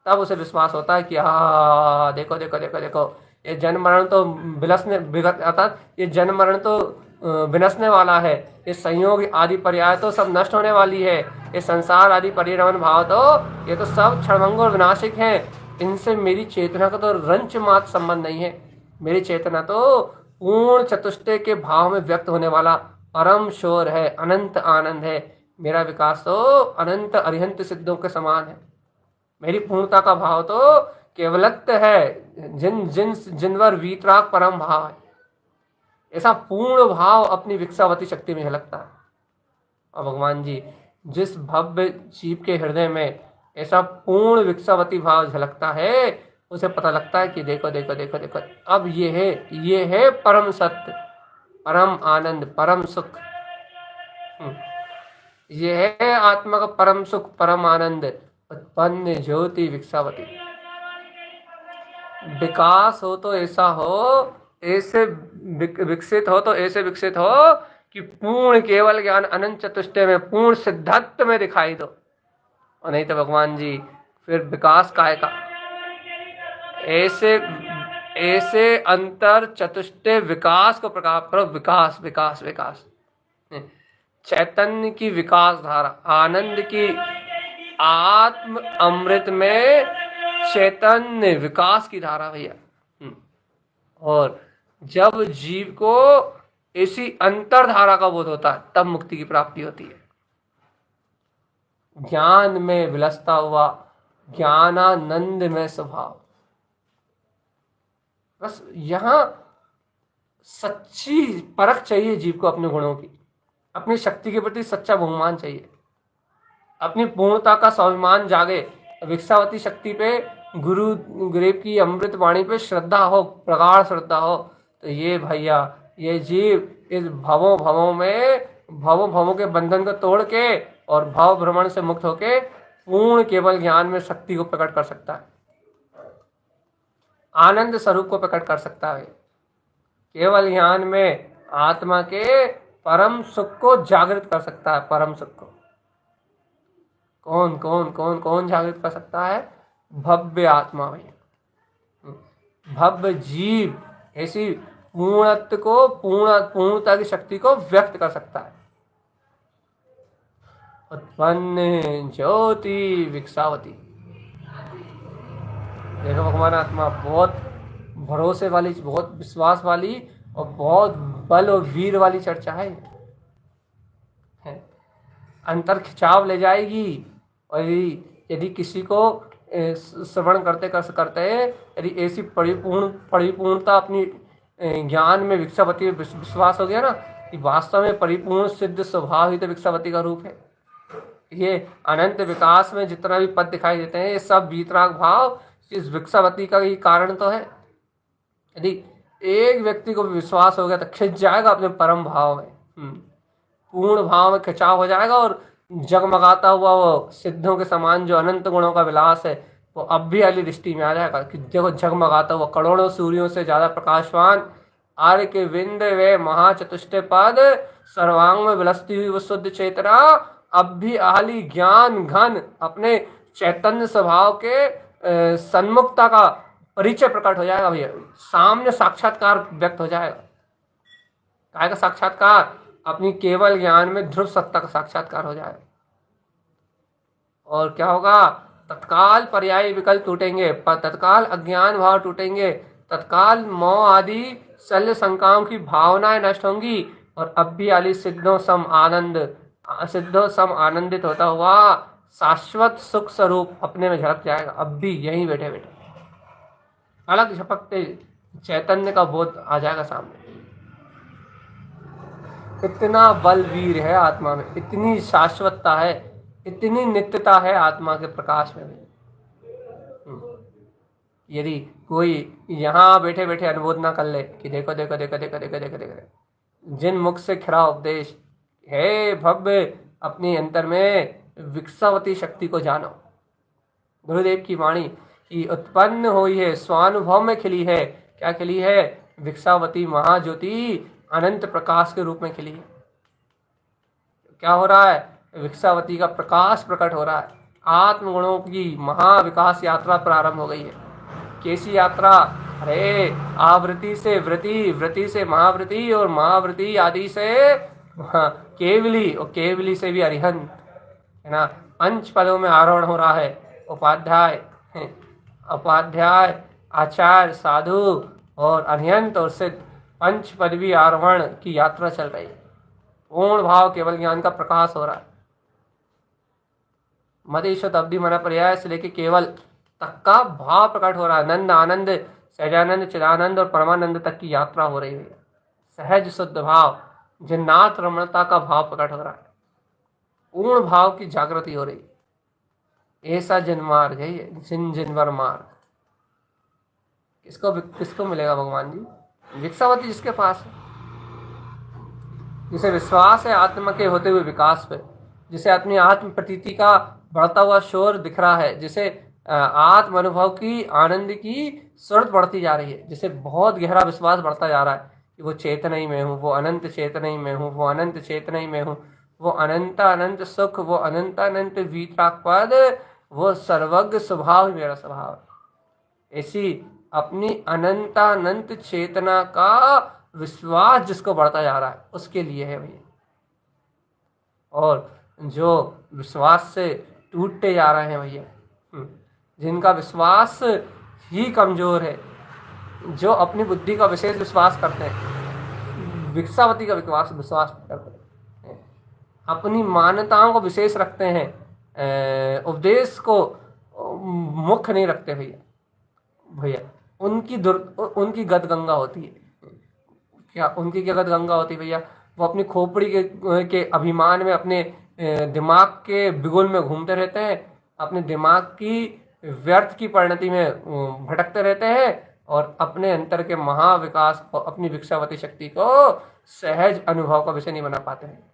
तब उसे विश्वास होता है कि हाँ देखो देखो देखो देखो, ये जन्म मरण तो अर्थात ये जन्म मरण तो विनशने वाला है, ये संयोग आदि पर्याय तो सब नष्ट होने वाली है, ये संसार आदि परिरमण भाव तो ये तो सब क्षणभंग और विनाशिक हैं, इनसे मेरी चेतना का तो रंच मात्र संबंध नहीं है। मेरी चेतना तो पूर्ण चतुष्टय के भाव में व्यक्त होने वाला परम शोर है, अनंत आनंद है। मेरा विकास तो अनंत अरिहंत सिद्धों के समान है। मेरी पूर्णता का भाव तो केवलत्व है, जिनवर वीतराग परम भाव है। ऐसा पूर्ण भाव अपनी विक्षावती शक्ति में झलकता है। और भगवान जी जिस भव्य जीव के हृदय में ऐसा पूर्ण विक्षावती भाव झलकता है, उसे पता लगता है कि देखो देखो देखो देखो, अब ये है परम सत्य, परम आनंद, परम सुख, ये है आत्मा का परम सुख, परम आनंद, उत्पन्न ज्योति विक्षावती। विकास हो तो ऐसा हो, ऐसे विकसित हो तो ऐसे विकसित हो कि पूर्ण केवल ज्ञान अनंत चतुष्टय में पूर्ण सिद्धत्व में दिखाई दो। और नहीं तो भगवान जी फिर विकास काय का, ऐसे अंतर चतुष्टय विकास को प्रकाश करो। विकास विकास विकास, चैतन्य की विकास धारा, आनंद की आत्म अमृत में चैतन्य विकास की धारा भैया। और जब जीव को ऐसी अंतरधारा का बोध होता है, तब मुक्ति की प्राप्ति होती है। ज्ञान में विलसता हुआ ज्ञानानंद में स्वभाव। बस यहाँ सच्ची परख चाहिए जीव को अपने गुणों की, अपनी शक्ति के प्रति सच्चा बहुमान चाहिए, अपनी पूर्णता का स्वाभिमान जागे। विक्षावती शक्ति पे, गुरुदेव की अमृत वाणी पे श्रद्धा हो, प्रगाढ़ श्रद्धा हो, तो ये भैया ये जीव इस भवों के बंधन को तोड़ के और भाव भ्रमण से मुक्त होके पूर्ण केवल ज्ञान में शक्ति को प्रकट कर सकता है, आनंद स्वरूप को प्रकट कर सकता है। केवल ज्ञान में आत्मा के परम सुख को जागृत कर सकता है। परम सुख को कौन कौन कौन कौन जागृत कर सकता है? भव्य आत्मा भैया, भव्य जीव ऐसी पूर्णत्व को, पूर्णता की शक्ति को व्यक्त कर सकता है। उत्पन्न ज्योति विक्षावती। देखो भगवान आत्मा बहुत भरोसे वाली, बहुत विश्वास वाली और बहुत बल और वीर वाली चर्चा है। अंतर खिंचाव ले जाएगी। और यदि किसी को श्रवण करते करते यदि ऐसी परिपूर्णता अपनी ज्ञान में भिक्षावती विश्वास हो गया ना कि वास्तव में परिपूर्ण सिद्ध स्वभाव ही तो भिक्षावती का रूप है। ये अनंत विकास में जितना भी पद दिखाई देते हैं ये सब वीतराग भाव इस भिक्षावती का ही कारण तो है। यदि एक व्यक्ति को विश्वास हो गया तो खिंच जाएगा अपने परम भाव में, पूर्ण भाव में खिंचाव हो जाएगा और जगमगाता हुआ वो सिद्धों के समान जो अनंत गुणों का विलास है वो अब भी अली दृष्टि में आ जाएगा कि देखो जगमगाता हुआ करोड़ों सूर्यों से ज्यादा प्रकाशवान आर्य के विंद वे महाचतुष्टय पद सर्वांग में विलसती हुई वो शुद्ध चेतना अब भी आली ज्ञान घन अपने चैतन्य स्वभाव के सन्मुखता का परिचय प्रकट हो जाएगा भैया, सामने साक्षात्कार व्यक्त हो जाएगा। काय का साक्षात्कार? अपनी केवल ज्ञान में ध्रुव सत्ता का साक्षात्कार हो जाएगा। और क्या होगा? तत्काल पर्यायी विकल्प टूटेंगे, तत्काल अज्ञान भाव टूटेंगे, तत्काल मोह आदि शल्य शंकाओं की भावनाएं नष्ट होंगी और अब भी आली सिद्धों सम आनंदित होता हुआ शाश्वत सुख स्वरूप अपने में झलक जाएगा। अब भी यहीं बैठे बैठे अलग झपकते चैतन्य का बोध आ जाएगा सामने। इतना बलवीर है आत्मा में, इतनी शाश्वतता है, इतनी नित्यता है आत्मा के प्रकाश में। यदि कोई यहाँ बैठे बैठे अनुमोद ना कर ले कि देखो देखो देखो देखो देखो देखो देखो जिन मुख से खिरा उपदेश है भव्य अपने अंतर में विकसावती शक्ति को जानो। गुरुदेव की वाणी की उत्पन्न हुई है, स्वानुभव में खिली है। क्या खिली है? विकसावती महाज्योति अनंत प्रकाश के रूप में खिली है। क्या हो रहा है? विकसावती का प्रकाश प्रकट हो रहा है। आत्मगुणों की महाविकास यात्रा प्रारंभ हो गई है। कैसी यात्रा? अरे आवृत्ति से वृत्ति, वृत्ति से महावृत्ति और महावृत्ति आदि से केवली और केवली से भी अरिहंत, है ना। 5 पदों में आरोहण हो रहा है। उपाध्याय, उपाध्याय, आचार्य, साधु और अरिहंत और सिद्ध 5 पदवी आरोहण की यात्रा चल रही है। पूर्ण भाव केवल ज्ञान का प्रकाश हो रहा है। मदेश्वत अवधि मना पर्याय से लेके केवल तक का भाव प्रकट हो रहा है। नंद, आनंद, सहजानंद, चिदानंद और परमानंद तक की यात्रा हो रही है। सहज शुद्ध भाव, जिन्नाथ रमणता का भाव प्रकट हो रहा है। पूर्ण भाव की जागृति हो रही है। ऐसा जनमार्ग है ये, जिनवर मार्ग। किसको मिलेगा भगवान जी? विकसावती जिसके पास है, जिसे विश्वास है आत्मा के होते हुए विकास पे, जिसे अपनी आत्म प्रतीति का बढ़ता हुआ शोर दिख रहा है, जिसे आत्म अनुभव की आनंद की सुरत बढ़ती जा रही है, जिसे बहुत गहरा विश्वास बढ़ता जा रहा है कि वो चेतना ही में हूँ, वो अनंत चेतना ही में हूँ, वो अनंत चेतना ही में हूँ, वो अनंत अनंत सुख, वो अनंत अनंत वीतराग पद, वो सर्वज्ञ स्वभाव ही मेरा स्वभाव है। ऐसी अपनी अनंतानंत चेतना का विश्वास जिसको बढ़ता जा रहा है उसके लिए है भैया। और जो विश्वास से टूटते जा रहे हैं भैया, जिनका विश्वास ही कमजोर है, जो अपनी बुद्धि का विशेष विश्वास करते हैं, विकसावती का विश्वास करते हैं, अपनी मान्यताओं को विशेष रखते हैं, उपदेश को मुख्य नहीं रखते भैया, उनकी गदगंगा होती है। क्या उनकी क्या गदगंगा होती है भैया? वो अपनी खोपड़ी के अभिमान में अपने दिमाग के बिगुल में घूमते रहते हैं, अपने दिमाग की व्यर्थ की परिणति में भटकते रहते हैं और अपने अंतर के महाविकास और अपनी विकसावती शक्ति को सहज अनुभव का विषय नहीं बना पाते हैं।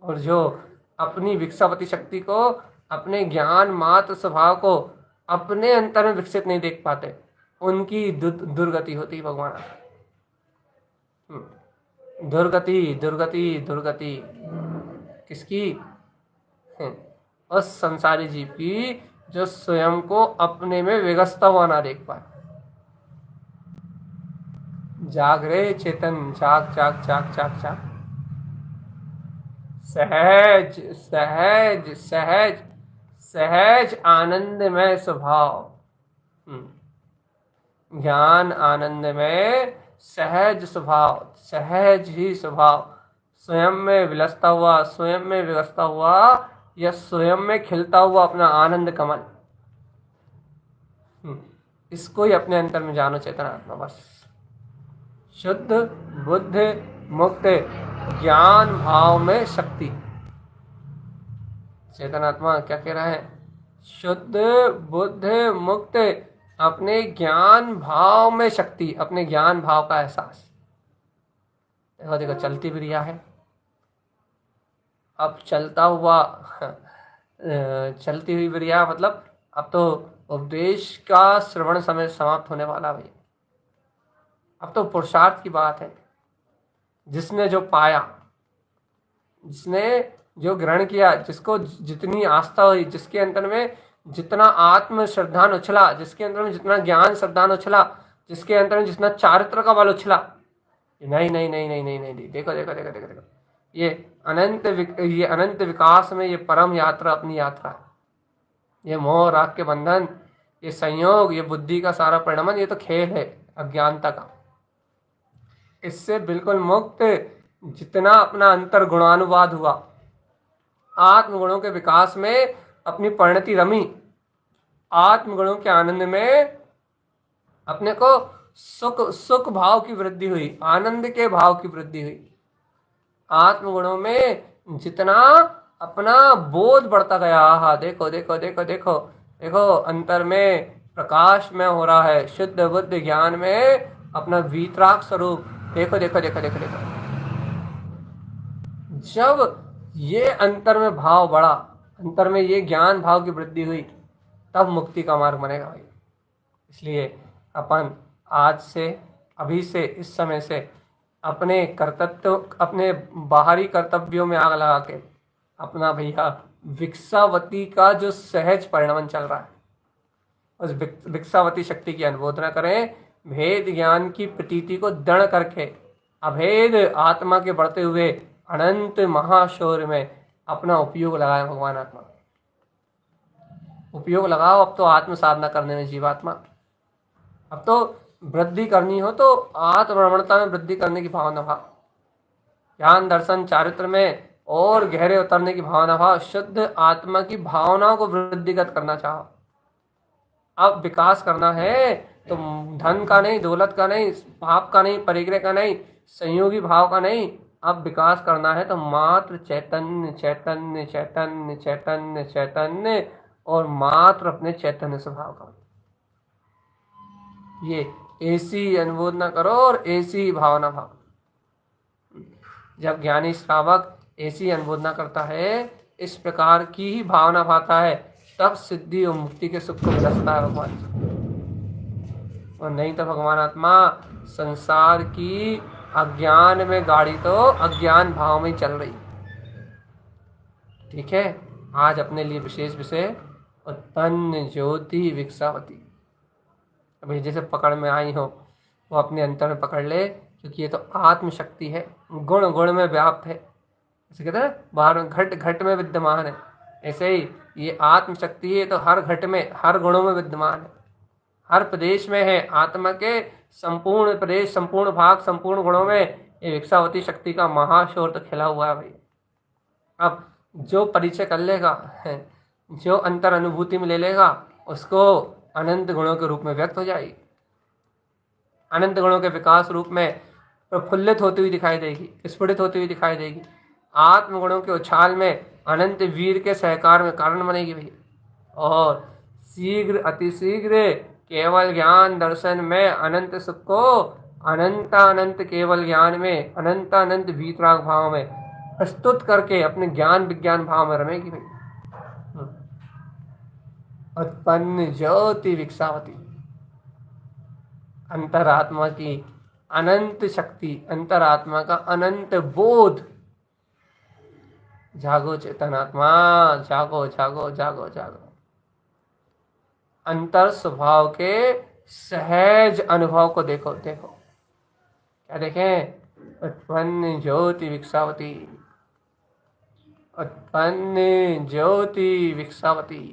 और जो अपनी विकसावती शक्ति को, अपने ज्ञान मात्र स्वभाव को अपने अंतर में विकसित नहीं देख पाते, उनकी दुर्गति होती भगवान। दुर्गति दुर्गति दुर्गति किसकी? उस संसारी जीव की जो स्वयं को अपने में विगसता हुआ ना देख पाए। जाग रे चेतन, जाग जाग जाग जाग जाग। सहज सहज सहज सहज आनंदमय स्वभाव, ज्ञान आनंद में सहज स्वभाव, सहज ही स्वभाव, स्वयं में विलसता हुआ, स्वयं में विकसता हुआ, या स्वयं में खिलता हुआ अपना आनंद कमल। इसको ही अपने अंतर में जानो चेतन आत्मा। बस शुद्ध बुद्ध मुक्त ज्ञान भाव में शक्ति। चेतन आत्मा क्या कह रहा है? शुद्ध बुद्ध मुक्त अपने ज्ञान भाव में शक्ति, अपने ज्ञान भाव का एहसास। देखो देखो चलती भी रिया है। अब चलता हुआ चलती हुई क्रिया मतलब अब तो उपदेश का श्रवण समय समाप्त होने वाला भाई। अब तो पुरुषार्थ की बात है। जिसने जो पाया, जिसने जो ग्रहण किया, जिसको जितनी आस्था हुई, जिसके अंतर में जितना आत्म श्रद्धान उछला, जिसके अंदर में जितना ज्ञान श्रद्धान उछला, जिसके अंदर में जितना चारित्र का बल उछला, नहीं नहीं नहीं नहीं नहीं नहीं, देखो देखो देखो देखो देखो, ये अनंत विकास में ये परम यात्रा अपनी यात्रा है। ये मोह राग के बंधन, ये संयोग, ये बुद्धि का सारा परिणमन, ये तो खेल है अज्ञानता का। इससे बिल्कुल मुक्त जितना अपना अंतर गुणानुवाद हुआ, आत्मगुणों के विकास में अपनी परिणति रमी, आत्मगुणों के आनंद में अपने को सुख भाव की वृद्धि हुई, आनंद के भाव की वृद्धि हुई। आत्मगुणों में जितना अपना बोध बढ़ता गया, आहा देखो देखो देखो देखो देखो, अंतर में प्रकाश में हो रहा है, शुद्ध बुद्ध ज्ञान में अपना वीतराग स्वरूप, देखो देखो देखो देखो देखो। जब ये अंतर में भाव बढ़ा, अंतर में ये ज्ञान भाव की वृद्धि हुई, तब मुक्ति का मार्ग बनेगा भाई। इसलिए अपन आज से, अभी से, इस समय से अपने कर्तव्य, अपने बाहरी कर्तव्यों में आग लगा के अपना भैया विक्सावती का जो सहज परिणमन चल रहा है, उस विक्सावती शक्ति की अनुमोदना करें। भेद ज्ञान की प्रतीति को दृढ़ करके अभेद आत्मा के बढ़ते हुए अनंत महाशौर्य में अपना उपयोग लगाए। भगवान आत्मा उपयोग लगाओ। अब तो आत्म साधना करने में जीवात्मा, अब तो वृद्धि करनी हो तो आत्मरमणता में वृद्धि करने की भावना भाव, ज्ञान दर्शन चारित्र में और गहरे उतरने की भावना भाव, शुद्ध आत्मा की भावनाओं को वृद्धिगत करना चाहो। अब विकास करना है तो धन का नहीं, दौलत का नहीं, पाप का नहीं, परिग्रह का नहीं, संयोगी भाव का नहीं। अब विकास करना है तो मात्र चैतन्य चैतन्य चैतन्य चैतन्य चैतन्य और मात्र अपने चैतन्य स्वभाव का। ये ऐसी अनुमोदना करो और ऐसी भावना भाव। जब ज्ञानी श्रावक ऐसी अनुमोदना करता है, इस प्रकार की ही भावना भाता है, तब सिद्धि और मुक्ति के सुख को मिलता है भगवान। और नहीं तो भगवान आत्मा संसार की अज्ञान में गाड़ी तो अज्ञान भाव में ही चल रही। ठीक है, आज अपने लिए विशेष विषय उत्पन्न ज्योति विक्सावती। अभी जैसे पकड़ में आई हो, वो अपने अंतर में पकड़ ले, क्योंकि ये तो आत्मशक्ति है, गुण गुण में व्याप्त है। जैसे कहते हैं बाहर में घट घट में विद्यमान है, ऐसे ही ये आत्मशक्ति है तो हर घट में, हर गुणों में विद्यमान है, हर प्रदेश में है। आत्मा के संपूर्ण प्रदेश, संपूर्ण भाग, संपूर्ण गुणों में ये विक्सावती शक्ति का महाशोर तो खिला हुआ है भाई। अब जो परिचय कर लेगा, जो अंतर अनुभूति में ले लेगा, उसको अनंत गुणों के रूप में व्यक्त हो जाएगी, अनंत गुणों के विकास रूप में प्रफुल्लित होती हुई दिखाई देगी, स्फुटित होती हुई दिखाई देगी। आत्मगुणों के उछाल में अनंत वीर के सहकार में कारण बनेगी भैया। और शीघ्र अतिशीघ्र केवल ज्ञान दर्शन में अनंत सुख को अनंत केवल ज्ञान में अनंत वीतराग भाव में प्रस्तुत करके अपने ज्ञान विज्ञान भाव में रमेगी भाई। उत्पन्न ज्योति विक्सावती, अंतरात्मा की अनंत शक्ति, अंतरात्मा का अनंत बोध। जागो चेतनात्मा, जागो जागो जागो जागो। अंतर स्वभाव के सहज अनुभव को देखो देखो। क्या देखें? उत्पन्न ज्योति विक्सावती, उत्पन्न ज्योति विक्सावती,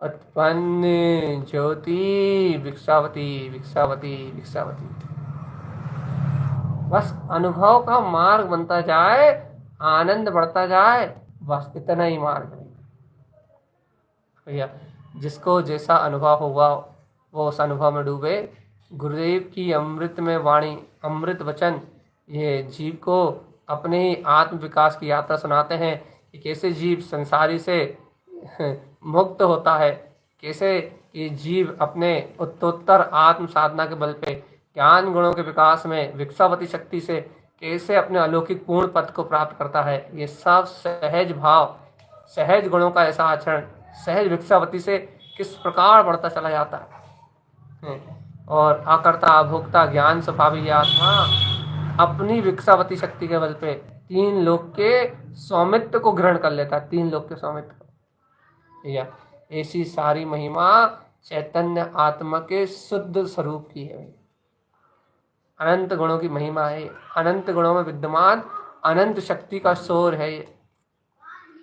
उत्पन्न ज्योति विक्सावती विक्सावती विक्सावती। बस अनुभव का मार्ग बनता जाए, आनंद बढ़ता जाए, बस इतना ही मार्ग है भैया। जिसको जैसा अनुभव होगा वो उस अनुभव में डूबे। गुरुदेव की अमृत में वाणी, अमृत वचन ये जीव को अपने ही आत्म विकास की यात्रा सुनाते हैं कि कैसे जीव संसारी से मुक्त होता है, कैसे ये जीव अपने उत्तरोत्तर आत्म साधना के बल पे ज्ञान गुणों के विकास में विकसावती शक्ति से कैसे अपने अलौकिक पूर्ण पद को प्राप्त करता है। ये सब सहज भाव, सहज गुणों का ऐसा आचरण सहज विकसावती से किस प्रकार बढ़ता चला जाता है। और आकर्ता अभोक्ता ज्ञान स्वभावी आत्मा अपनी विकसावती शक्ति के बल पे तीन लोक के स्वामित्व को ग्रहण कर लेता है, तीन लोक के स्वामित्व। या ऐसी सारी महिमा चैतन्य आत्मा के शुद्ध स्वरूप की है। अनंत गुणों की महिमा है, अनंत गुणों में विद्यमान अनंत शक्ति का शोर है ये।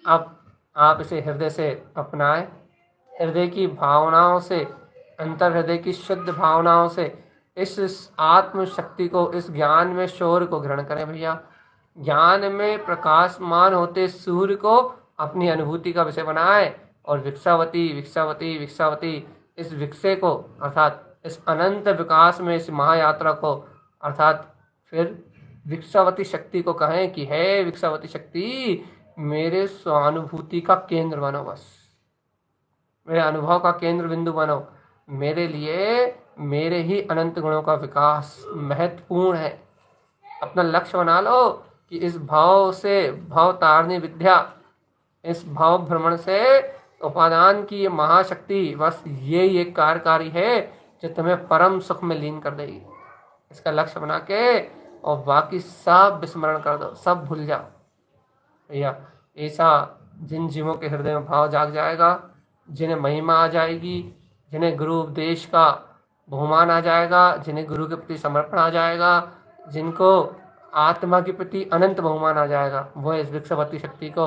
अब आप इसे हृदय से अपनाएं, हृदय की भावनाओं से, अंतर हृदय की शुद्ध भावनाओं से इस आत्म शक्ति को, इस ज्ञान में शोर को ग्रहण करें भैया। ज्ञान में प्रकाशमान होते सूर्य को अपनी अनुभूति का विषय बनाएं और विकसावती विकसावती विकसावती इस विषय को अर्थात इस अनंत विकास में इस महायात्रा को अर्थात फिर विकसावती शक्ति को कहें कि हे विकसावती शक्ति मेरे स्वानुभूति का केंद्र बनो, बस मेरे अनुभव का केंद्र बिंदु बनो। मेरे लिए मेरे ही अनंत गुणों का विकास महत्वपूर्ण है। अपना लक्ष्य बना लो कि इस भाव से भाव तारणी विद्या, इस भाव भ्रमण से उपादान की ये महाशक्ति बस ये एक कार्यकारी है जो तुम्हें परम सुख में लीन कर देगी। इसका लक्ष्य बना के और बाकी सब विस्मरण कर दो, सब भूल जाओ भैया। ऐसा जिन जीवों के हृदय में भाव जाग जाएगा, जिन्हें महिमा आ जाएगी, जिन्हें गुरु उपदेश का बहुमान आ जाएगा, जिन्हें गुरु के प्रति समर्पण आ जाएगा, जिनको आत्मा के प्रति अनंत बहुमान आ जाएगा, वो इस विकसावती शक्ति को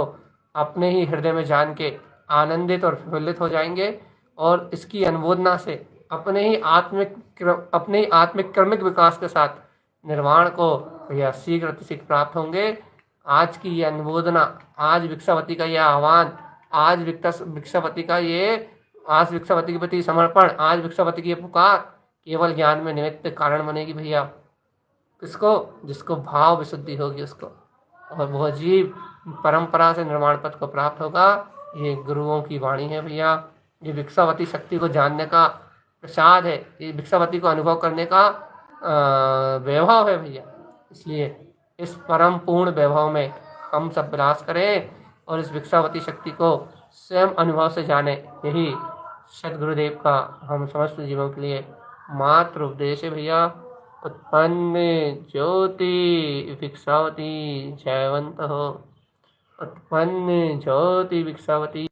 अपने ही हृदय में जान के आनंदित और प्रफुल्लित हो जाएंगे और इसकी अनुमोदना से अपने ही आत्मिक क्रमिक विकास के साथ निर्वाण को भैया शीघ्र अतिशीघ्र प्राप्त होंगे। आज की ये अनुमोदना, आज विकसावती का यह आह्वान, आज विकसावती के प्रति समर्पण, आज विकसावती की ये पुकार केवल ज्ञान में निमित्त कारण बनेगी भैया। किसको? जिसको भाव विशुद्धि होगी उसको, और वह जीव परंपरा से निर्माण पथ को प्राप्त होगा। ये गुरुओं की वाणी है भैया। ये विकसावती शक्ति को जानने का प्रसाद है, ये विकसावती को अनुभव करने का वैभव है भैया। इसलिए इस परम पूर्ण वैभव में हम सब विलास करें और इस विकसावती शक्ति को स्वयं अनुभव से जाने। यही सद्गुरुदेव का हम समस्त जीवों के लिए मात्र उपदेश है भैया। उत्पन्न ज्योति विकसावती जयवंत हो, उत्पन्न ज्योति विकसावती।